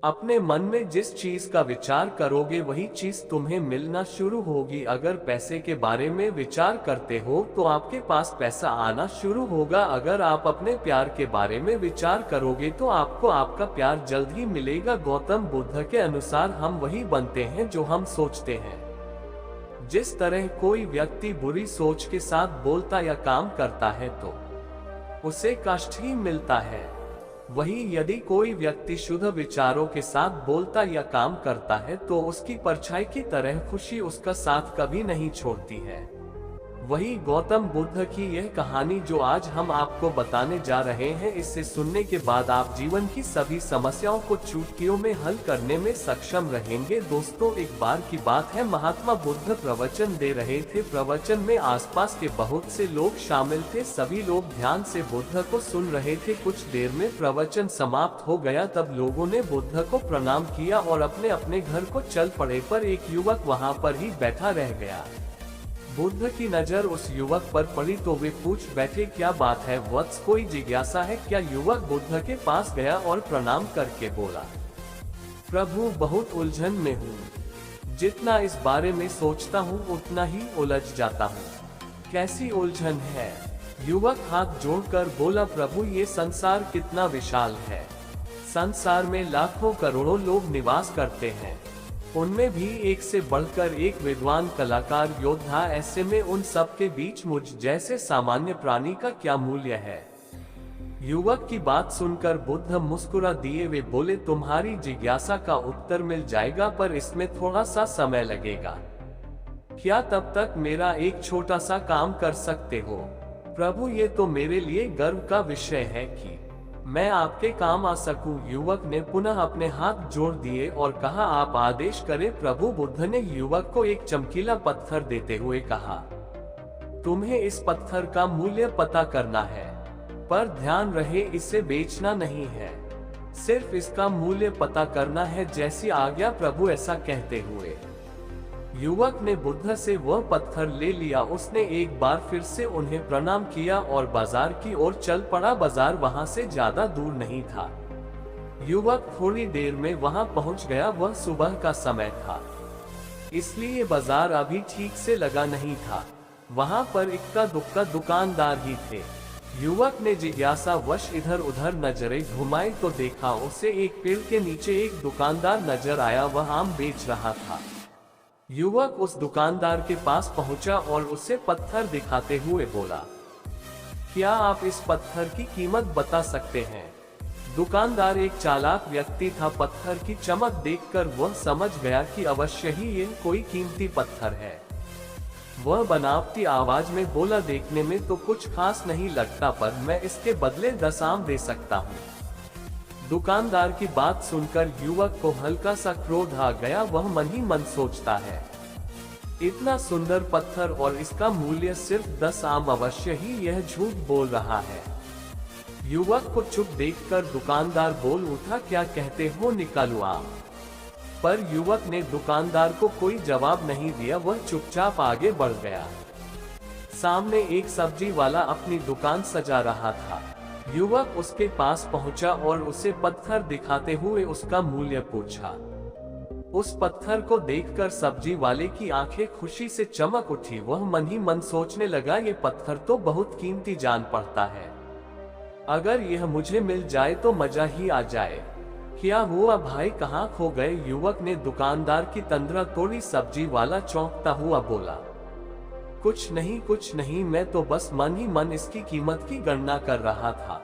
अपने मन में जिस चीज का विचार करोगे वही चीज तुम्हें मिलना शुरू होगी। अगर पैसे के बारे में विचार करते हो तो आपके पास पैसा आना शुरू होगा। अगर आप अपने प्यार के बारे में विचार करोगे तो आपको आपका प्यार जल्द ही मिलेगा। गौतम बुद्ध के अनुसार हम वही बनते हैं जो हम सोचते हैं। जिस तरह कोई व्यक्ति बुरी सोच के साथ बोलता या काम करता है तो उसे कष्ट ही मिलता है, वही यदि कोई व्यक्ति शुद्ध विचारों के साथ बोलता या काम करता है तो उसकी परछाई की तरह खुशी उसका साथ कभी नहीं छोड़ती है। वही गौतम बुद्ध की यह कहानी जो आज हम आपको बताने जा रहे हैं, इसे सुनने के बाद आप जीवन की सभी समस्याओं को चुटकियों में हल करने में सक्षम रहेंगे। दोस्तों, एक बार की बात है, महात्मा बुद्ध प्रवचन दे रहे थे। प्रवचन में आसपास के बहुत से लोग शामिल थे। सभी लोग ध्यान से बुद्ध को सुन रहे थे। कुछ देर में प्रवचन समाप्त हो गया। तब लोगों ने बुद्ध को प्रणाम किया और अपने अपने घर को चल पड़े, पर एक युवक वहाँ पर ही बैठा रह गया। बुद्ध की नजर उस युवक पर पड़ी तो वे पूछ बैठे, क्या बात है वत्स, कोई जिज्ञासा है क्या? युवक बुद्ध के पास गया और प्रणाम करके बोला, प्रभु बहुत उलझन में हूँ। जितना इस बारे में सोचता हूँ उतना ही उलझ जाता हूँ। कैसी उलझन है? युवक हाथ जोड़कर बोला, प्रभु ये संसार कितना विशाल है। संसार में लाखों करोड़ों लोग निवास करते हैं, उनमें भी एक से बढ़कर एक विद्वान, कलाकार, योद्धा। ऐसे में उन सब के बीच मुझ जैसे सामान्य प्राणी का क्या मूल्य है? युवक की बात सुनकर बुद्ध मुस्कुरा दिए। वे बोले, तुम्हारी जिज्ञासा का उत्तर मिल जाएगा, पर इसमें थोड़ा सा समय लगेगा। क्या तब तक मेरा एक छोटा सा काम कर सकते हो? प्रभु ये तो मेरे लिए गर्व का विषय है कि मैं आपके काम आ सकूं। युवक ने पुनः अपने हाथ जोड़ दिए और कहा, आप आदेश करें प्रभु। बुद्ध ने युवक को एक चमकीला पत्थर देते हुए कहा, तुम्हें इस पत्थर का मूल्य पता करना है, पर ध्यान रहे इसे बेचना नहीं है, सिर्फ इसका मूल्य पता करना है। जैसी आज्ञा प्रभु। ऐसा कहते हुए युवक ने बुद्ध से वह पत्थर ले लिया। उसने एक बार फिर से उन्हें प्रणाम किया और बाजार की ओर चल पड़ा। बाजार वहां से ज्यादा दूर नहीं था। युवक थोड़ी देर में वहां पहुंच गया। वह सुबह का समय था, इसलिए बाजार अभी ठीक से लगा नहीं था। वहां पर इक्का दुक्का दुकानदार ही थे। युवक ने जिज्ञासावश इधर उधर नजरें घुमाई तो देखा उसे एक पेड़ के नीचे एक दुकानदार नजर आया। वह आम बेच रहा था। युवक उस दुकानदार के पास पहुंचा और उसे पत्थर दिखाते हुए बोला, क्या आप इस पत्थर की कीमत बता सकते हैं? दुकानदार एक चालाक व्यक्ति था। पत्थर की चमक देखकर वह समझ गया कि अवश्य ही यह कोई कीमती पत्थर है। वह बनावटी आवाज में बोला, देखने में तो कुछ खास नहीं लगता, पर मैं इसके बदले 10 आम दे सकता हूँ। दुकानदार की बात सुनकर युवक को हल्का सा क्रोध आ गया। वह मन ही मन सोचता है, इतना सुंदर पत्थर और इसका मूल्य सिर्फ 10 आम, अवश्य ही यह झूठ बोल रहा है। युवक को चुप देखकर दुकानदार बोल उठा, क्या कहते हो, निकालूं आम? पर युवक ने दुकानदार को कोई जवाब नहीं दिया। वह चुपचाप आगे बढ़ गया। सामने एक सब्जी वाला अपनी दुकान सजा रहा था। युवक उसके पास पहुंचा और उसे पत्थर दिखाते हुए उसका मूल्य पूछा। उस पत्थर को देखकर सब्जी वाले की आंखें खुशी से चमक उठी। वह मन ही मन सोचने लगा, ये पत्थर तो बहुत कीमती जान पड़ता है। अगर यह मुझे मिल जाए तो मजा ही आ जाए। क्या हुआ भाई, कहाँ खो गए? युवक ने दुकानदार की तंद्रा तोड़ी। सब्जी वाला चौंकता हुआ बोला, कुछ नहीं, मैं तो बस मन ही मन इसकी कीमत की गणना कर रहा था।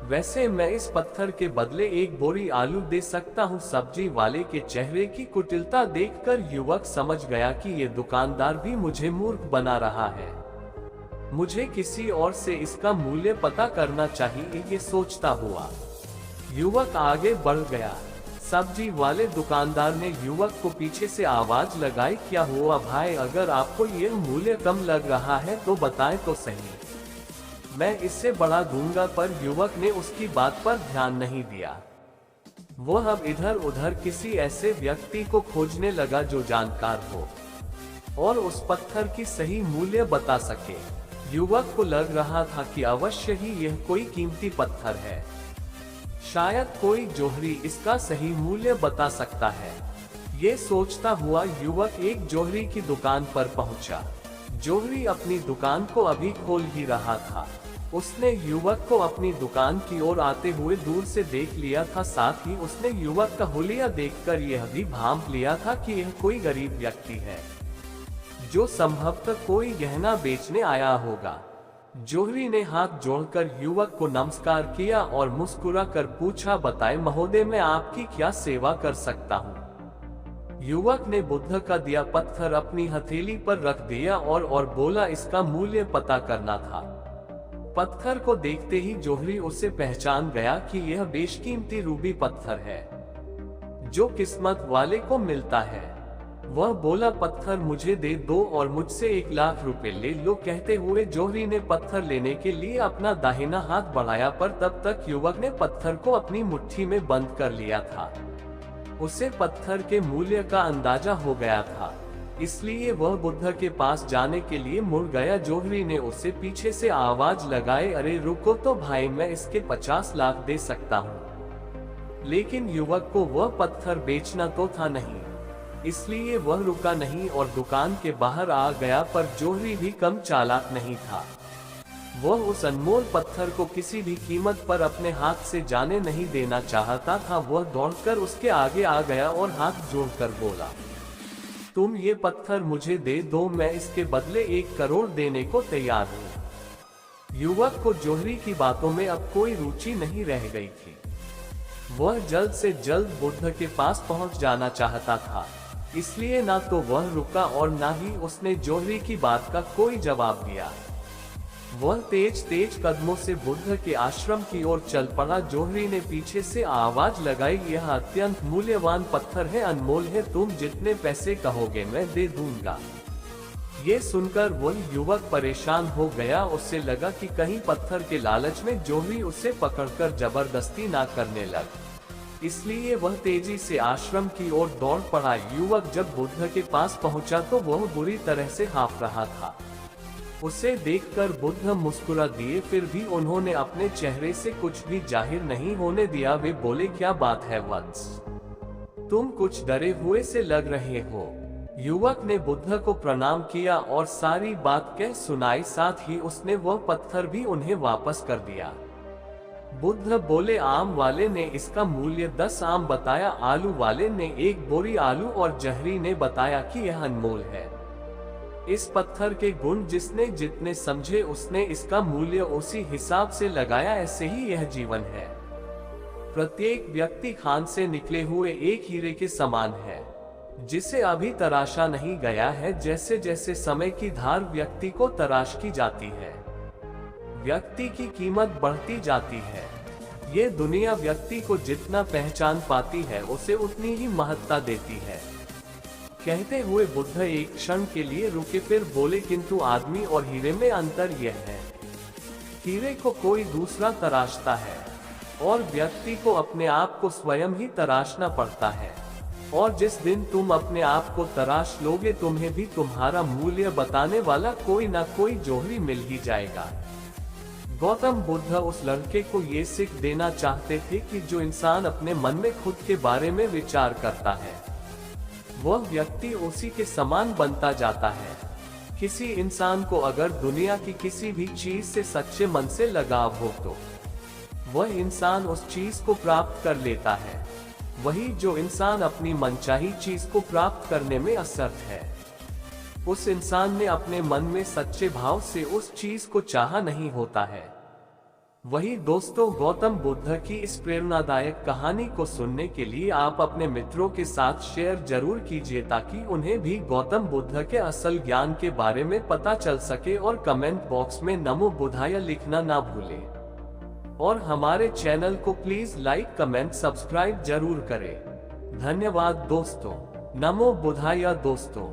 वैसे मैं इस पत्थर के बदले एक बोरी आलू दे सकता हूँ। सब्जी वाले के चेहरे की कुटिलता देखकर युवक समझ गया कि ये दुकानदार भी मुझे मूर्ख बना रहा है। मुझे किसी और से इसका मूल्य पता करना चाहिए, ये सोचता हुआ युवक आगे बढ़ गया। सब्जी वाले दुकानदार ने युवक को पीछे से आवाज लगाई, क्या हुआ भाई, अगर आपको ये मूल्य कम लग रहा है तो बताएं तो सही, मैं इससे बढ़ा दूंगा। पर युवक ने उसकी बात पर ध्यान नहीं दिया। वह अब इधर उधर किसी ऐसे व्यक्ति को खोजने लगा जो जानकार हो और उस पत्थर की सही मूल्य बता सके। युवक को लग रहा था कि अवश्य ही यह कोई कीमती पत्थर है। शायद कोई जोहरी इसका सही मूल्य बता सकता है। ये सोचता हुआ युवक एक जोहरी की दुकान पर पहुंचा। जोहरी अपनी दुकान को अभी खोल ही रहा था। उसने युवक को अपनी दुकान की ओर आते हुए दूर से देख लिया था। साथ ही उसने युवक का हुलिया देखकर यह भी भांप लिया था कि यह कोई गरीब व्यक्ति है जो संभवतः कोई गहना बेचने आया होगा। जोहरी ने हाथ जोड़कर युवक को नमस्कार किया और मुस्कुरा कर पूछा, बताएं महोदय, मैं आपकी क्या सेवा कर सकता हूँ। युवक ने बुद्ध का दिया पत्थर अपनी हथेली पर रख दिया और बोला, इसका मूल्य पता करना था। पत्थर को देखते ही जोहरी उसे पहचान गया कि यह बेशकीमती रूबी पत्थर है जो किस्मत वाले को मिलता है। वह बोला, पत्थर मुझे दे दो और मुझसे 1 लाख रुपए ले लो। कहते हुए जोहरी ने पत्थर लेने के लिए अपना दाहिना हाथ बढ़ाया, पर तब तक युवक ने पत्थर को अपनी मुट्ठी में बंद कर लिया था। उसे पत्थर के मूल्य का अंदाजा हो गया था, इसलिए वह बुद्ध के पास जाने के लिए मुड़ गया। जोहरी ने उसे पीछे से आवाज लगाए, अरे रुको तो भाई, मैं इसके 50 लाख दे सकता हूँ। लेकिन युवक को वह पत्थर बेचना तो था नहीं, इसलिए वह रुका नहीं और दुकान के बाहर आ गया। पर जोहरी भी कम चालाक नहीं था। वह उस अनमोल पत्थर को किसी भी कीमत पर अपने हाथ से जाने नहीं देना चाहता था। वह दौड़कर उसके आगे आ गया और हाथ जोड़कर बोला, तुम ये पत्थर मुझे दे दो, मैं इसके बदले 1 करोड़ देने को तैयार हूँ। युवक को जोहरी की बातों में अब कोई रुचि नहीं रह गई थी। वह जल्द से जल्द बुद्ध के पास पहुंच जाना चाहता था, इसलिए ना तो वह रुका और ना ही उसने जोहरी की बात का कोई जवाब दिया। वह तेज तेज कदमों से बुद्ध के आश्रम की ओर चल पड़ा। जोहरी ने पीछे से आवाज लगाई, यह अत्यंत मूल्यवान पत्थर है, अनमोल है, तुम जितने पैसे कहोगे मैं दे दूंगा। ये सुनकर वह युवक परेशान हो गया। उससे लगा कि कहीं पत्थर के लालच में जोहरी उसे पकड़कर जबरदस्ती ना करने लग, इसलिए वह तेजी से आश्रम की ओर दौड़ पड़ा। युवक जब बुद्ध के पास पहुंचा तो वह बुरी तरह से हांफ रहा था। उसे देखकर बुद्ध मुस्कुरा दिए, फिर भी उन्होंने अपने चेहरे से कुछ भी जाहिर नहीं होने दिया। वे बोले, क्या बात है वत्स, तुम कुछ डरे हुए से लग रहे हो। युवक ने बुद्ध को प्रणाम किया और सारी बात कह सुनाई। साथ ही उसने वह पत्थर भी उन्हें वापस कर दिया। बुद्ध बोले, आम वाले ने इसका मूल्य 10 आम बताया, आलू वाले ने 1 बोरी आलू और जहरी ने बताया कि यह अनमोल है। इस पत्थर के गुण जिसने जितने समझे उसने इसका मूल्य उसी हिसाब से लगाया। ऐसे ही यह जीवन है। प्रत्येक व्यक्ति खान से निकले हुए एक हीरे के समान है, जिसे अभी तराशा नहीं गया है। जैसे जैसे समय की धार व्यक्ति को तराश की जाती है, व्यक्ति की कीमत बढ़ती जाती है। ये दुनिया व्यक्ति को जितना पहचान पाती है उसे उतनी ही महत्ता देती है। कहते हुए बुद्ध एक क्षण के लिए रुके, फिर बोले, किंतु आदमी और हीरे में अंतर यह है, हीरे को कोई दूसरा तराशता है और व्यक्ति को अपने आप को स्वयं ही तराशना पड़ता है। और जिस दिन तुम अपने आप को तराश लोगे, तुम्हें भी तुम्हारा मूल्य बताने वाला कोई ना कोई जोहरी मिल ही जाएगा। गौतम बुद्ध उस लड़के को ये सीख देना चाहते थे कि जो इंसान अपने मन में खुद के बारे में विचार करता है, वह व्यक्ति उसी के समान बनता जाता है। किसी इंसान को अगर दुनिया की किसी भी चीज से सच्चे मन से लगाव हो तो वह इंसान उस चीज को प्राप्त कर लेता है। वही जो इंसान अपनी मनचाही चीज को प्राप्त करने में असमर्थ है, उस इंसान ने अपने मन में सच्चे भाव से उस चीज को चाहा नहीं होता है। वही दोस्तों, गौतम बुद्ध की इस प्रेरणादायक कहानी को सुनने के लिए आप अपने मित्रों के साथ शेयर जरूर कीजिए, ताकि उन्हें भी गौतम बुद्ध के असल ज्ञान के बारे में पता चल सके। और कमेंट बॉक्स में नमो बुद्धाय लिखना ना भूलें। और हमारे चैनल को प्लीज लाइक, कमेंट, सब्सक्राइब जरूर करें। धन्यवाद दोस्तों। नमो बुद्धाय दोस्तों।